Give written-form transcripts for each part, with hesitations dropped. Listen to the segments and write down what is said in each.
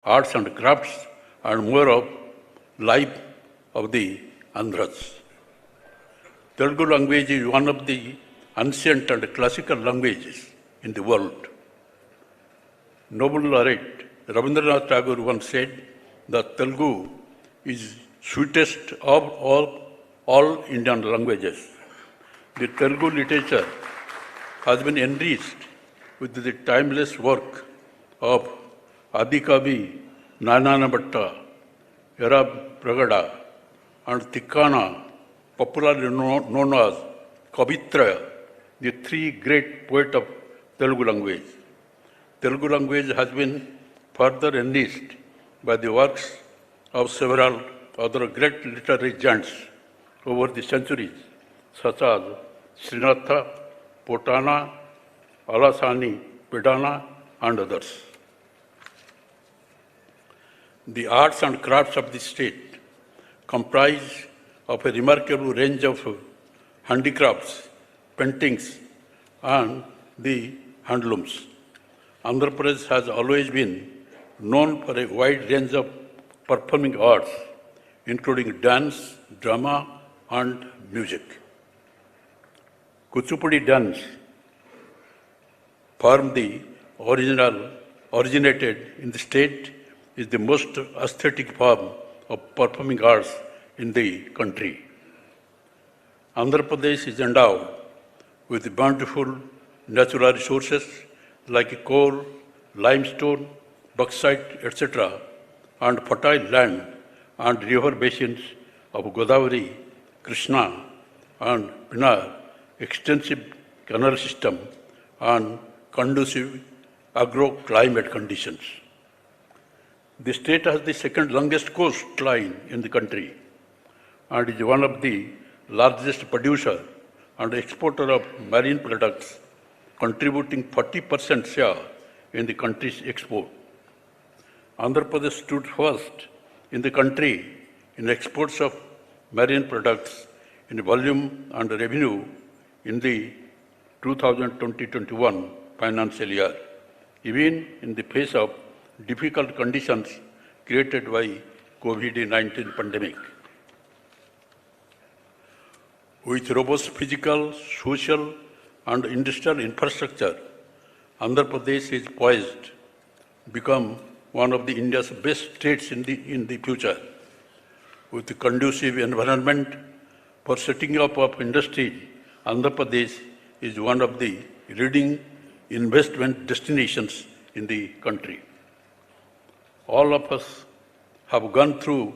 arts and crafts, and more of life of the Andhras. Telugu language is one of the ancient and classical languages in the world. Noble laureate Rabindranath Tagore once said that Telugu is sweetest of all Indian languages. The Telugu literature has been enriched with the timeless work of Adikavi Nanana Bhatta, Era Pragada, and Tikkana, popularly known as Kavitra, the three great poets of Telugu language. Telugu language has been further enriched by the works of several other great literary giants over the centuries, such as Srinatha, Potana, Alasani, Pedana, and others. The arts and crafts of the state comprise of a remarkable range of handicrafts, paintings, and the handlooms. Andhra Pradesh has always been known for a wide range of performing arts, including dance, drama, and music. Kuchipudi dance originated in the state is the most aesthetic form of performing arts in the country. Andhra Pradesh is endowed with bountiful natural resources like coal, limestone, bauxite, etc., and fertile land and river basins of Godavari, Krishna, and Pinar, extensive canal system, and conducive agro-climate conditions. The state has the second longest coastline in the country and is one of the largest producer and exporter of marine products, contributing 40% share in the country's export. Andhra Pradesh stood first in the country in exports of marine products in volume and revenue in the 2020-21 financial year, even in the face of difficult conditions created by COVID-19 pandemic. With robust physical, social, and industrial infrastructure, Andhra Pradesh is poised to become one of the India's best states in the future. With the conducive environment for setting up of industry, Andhra Pradesh is one of the leading investment destinations in the country. All of us have gone through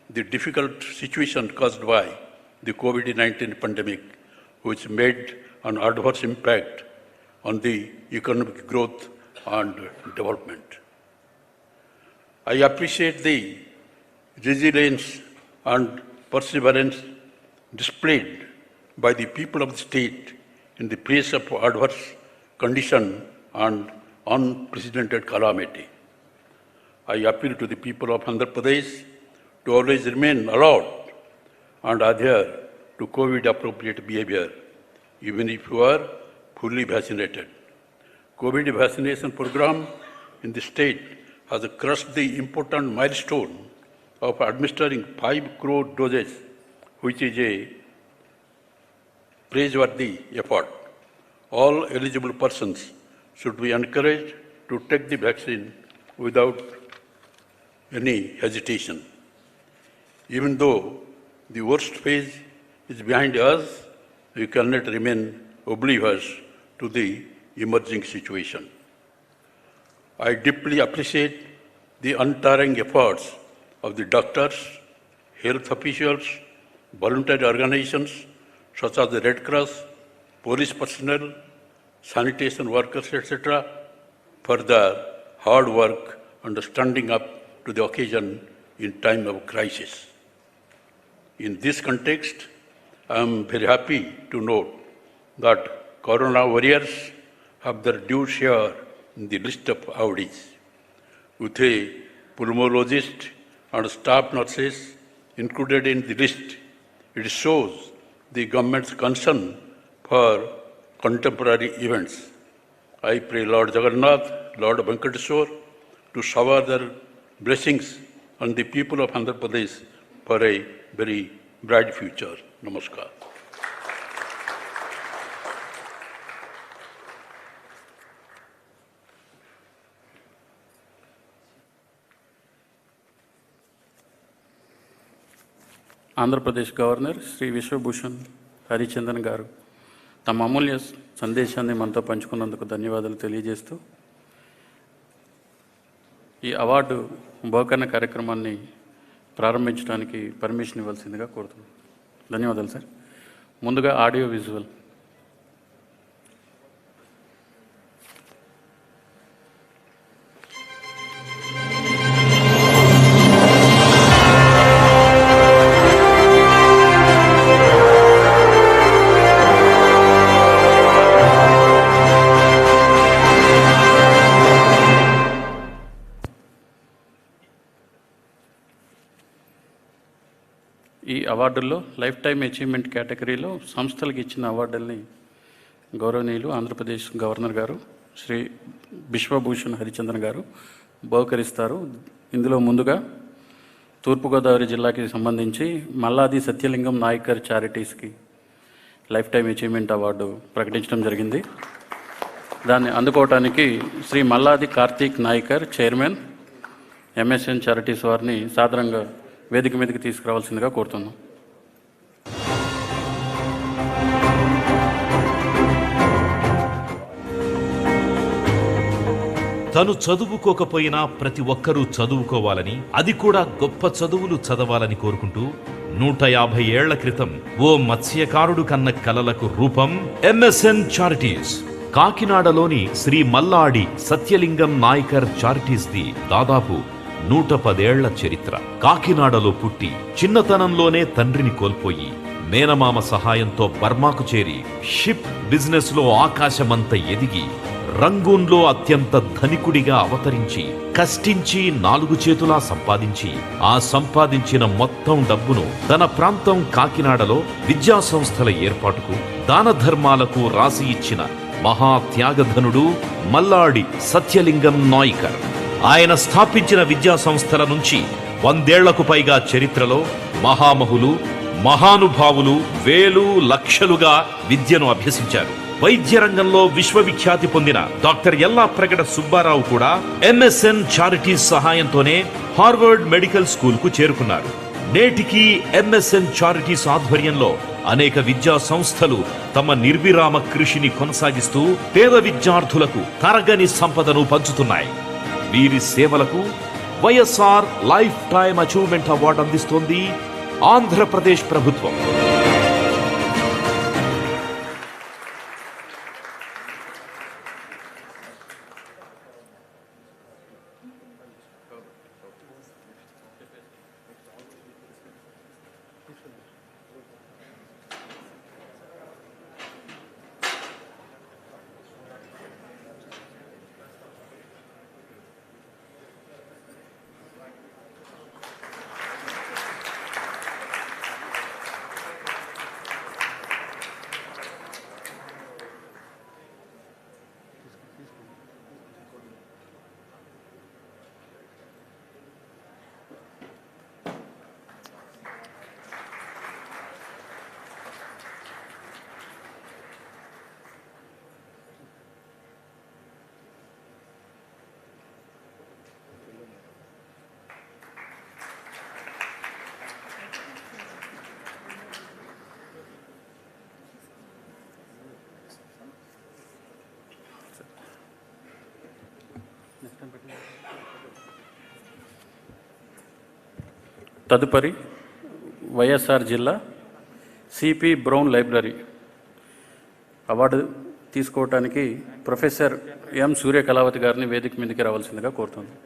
the difficult situation caused by the COVID-19 pandemic, which made an adverse impact on the economic growth and development. I appreciate the resilience and perseverance displayed by the people of the state in the face of adverse condition and unprecedented calamity. I appeal to the people of Andhra Pradesh to always remain alert and adhere to COVID-appropriate behavior, even if you are fully vaccinated. COVID vaccination program in the state has crossed the important milestone of administering 5 crore doses, which is a praiseworthy effort. All eligible persons should be encouraged to take the vaccine without any hesitation. Even though the worst phase is behind us, we cannot remain oblivious to the emerging situation. I deeply appreciate the untiring efforts of the doctors, health officials, voluntary organizations such as the Red Cross, police personnel, sanitation workers, etc., for their hard work and standing up to the occasion in time of crisis. In this context, I am very happy to note that Corona warriors have their due share in the list of awardees. With a pulmonologist and staff nurses included in the list, it shows the government's concern for contemporary events. I pray Lord Jagannath, Lord Venkateshwar, to shower their blessings on the people of Andhra Pradesh for a very bright future. Namaskar. Andhra Pradesh governor Shri Biswabhusan Harichandan గారు తమ అమూల్య సందేశాన్ని మనతో పంచుకున్నందుకు ధన్యవాదాలు తెలియజేస్తూ ఈ award బహుకరణ కార్యక్రమాన్ని ప్రారంభించడానికి పర్మిషన్ ఇవ్వాల్సిందిగా కోరుతున్నాను. ధన్యవాదాలు సార్. ముందుగా ఆడియో విజువల్. ఈ అవార్డుల్లో లైఫ్ టైమ్ అచీవ్మెంట్ కేటగిరీలో సంస్థలకు ఇచ్చిన అవార్డుల్ని గౌరవనీయులు ఆంధ్రప్రదేశ్ గవర్నర్ గారు శ్రీ బిశ్వభూషణ్ హరిచందన్ గారు బహుకరిస్తారు. ఇందులో ముందుగా తూర్పుగోదావరి జిల్లాకి సంబంధించి Malladi Sathyalingam Nayakar చారిటీస్కి life time achievement award ప్రకటించడం జరిగింది. దాన్ని అందుకోవటానికి Shri Malladi Karthik Nayakar chairman MSN charities వారిని సాదరంగా వేదిక మీదకి తీసుకురావాల్సిందిగా కోరుతున్నాం. తను చదువుకోకపోయినా ప్రతి ఒక్కరూ చదువుకోవాలని, అది కూడా గొప్ప చదువులు చదవాలని కోరుకుంటూ 150 ఏళ్ల క్రితం ఓ మత్స్యకారుడు కన్న కలలకు రూపం ఎంఎస్ఎన్ చారిటీస్. కాకినాడలోని శ్రీ మల్లాడి సత్యలింగం నాయకర్ చారిటీస్ది దాదాపు 110 ఏళ్ల చరిత్ర. కాకినాడలో పుట్టి చిన్నతనంలోనే తండ్రిని కోల్పోయి మేనమామ సహాయంతో బర్మాకు చేరి షిప్ బిజినెస్ లో ఆకాశమంత ఎదిగి రంగూన్లో అత్యంత ధనికుడిగా అవతరించి కష్టించి 4 చేతులా సంపాదించి ఆ సంపాదించిన మొత్తం డబ్బును తన ప్రాంతం కాకినాడలో విద్యా సంస్థల ఏర్పాటుకు దాన ధర్మాలకు రాసి ఇచ్చిన మహా త్యాగధనుడు మల్లాడి సత్యలింగం నాయకర్. ఆయన స్థాపించిన విద్యా సంస్థల నుంచి 100 ఏళ్లకు పైగా చరిత్రలో మహామహులు, మహానుభావులు వేలు లక్షలుగా విద్యను అభ్యసించారు. వైద్య రంగంలో విశ్వవిఖ్యాతి పొందిన డాక్టర్ ఎల్లాప్రగడ సుబ్బారావు కూడా ఎంఎస్ఎన్ చారిటీస్ సహాయంతోనే హార్వర్డ్ మెడికల్ స్కూల్ కు చేరుకున్నారు. నేటికి ఎంఎస్ఎన్ చారిటీస్ ఆధ్వర్యంలో అనేక విద్యా సంస్థలు తమ నిర్విరామ కృషిని కొనసాగిస్తూ పేద విద్యార్థులకు తరగని సంపదను పంచుతున్నాయి. వీరి సేవలకు YSR life time achievement award అందిస్తోంది ఆంధ్రప్రదేశ్ ప్రభుత్వం. తదుపరి వైఎస్ఆర్ జిల్లా సిపి బ్రౌన్ లైబ్రరీ అవార్డు తీసుకోవటానికి ప్రొఫెసర్ ఎం సూర్య కళావతి గారిని వేదిక మీదకి రావాల్సిందిగా కోరుతున్నాను.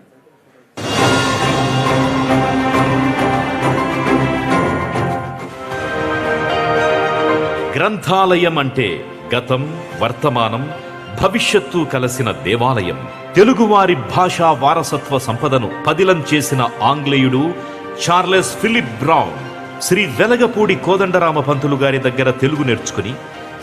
గ్రంథాలయం అంటే గతం, వర్తమానం, భవిష్యత్తు కలసిన దేవాలయం. తెలుగువారి భాషా వారసత్వ సంపదను పదిలం చేసిన ఆంగ్లేయుడు Charles Philip Brown Shri Velagapudi Kodandarama Pantulu గారి దగ్గర తెలుగు నేర్చుకుని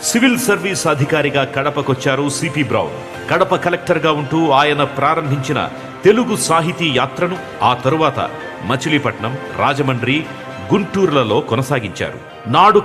సివిల్ సర్వీస్ అధికారిగా కడపకొచ్చారు సిపి బ్రౌన్. కడప కలెక్టర్గా ఉంటూ ఆయన ప్రారంభించిన తెలుగు సాహితీ యాత్రను ఆ తరువాత మచిలీపట్నం, రాజమండ్రి, గుంటూరులలో కొనసాగించారు. నాడు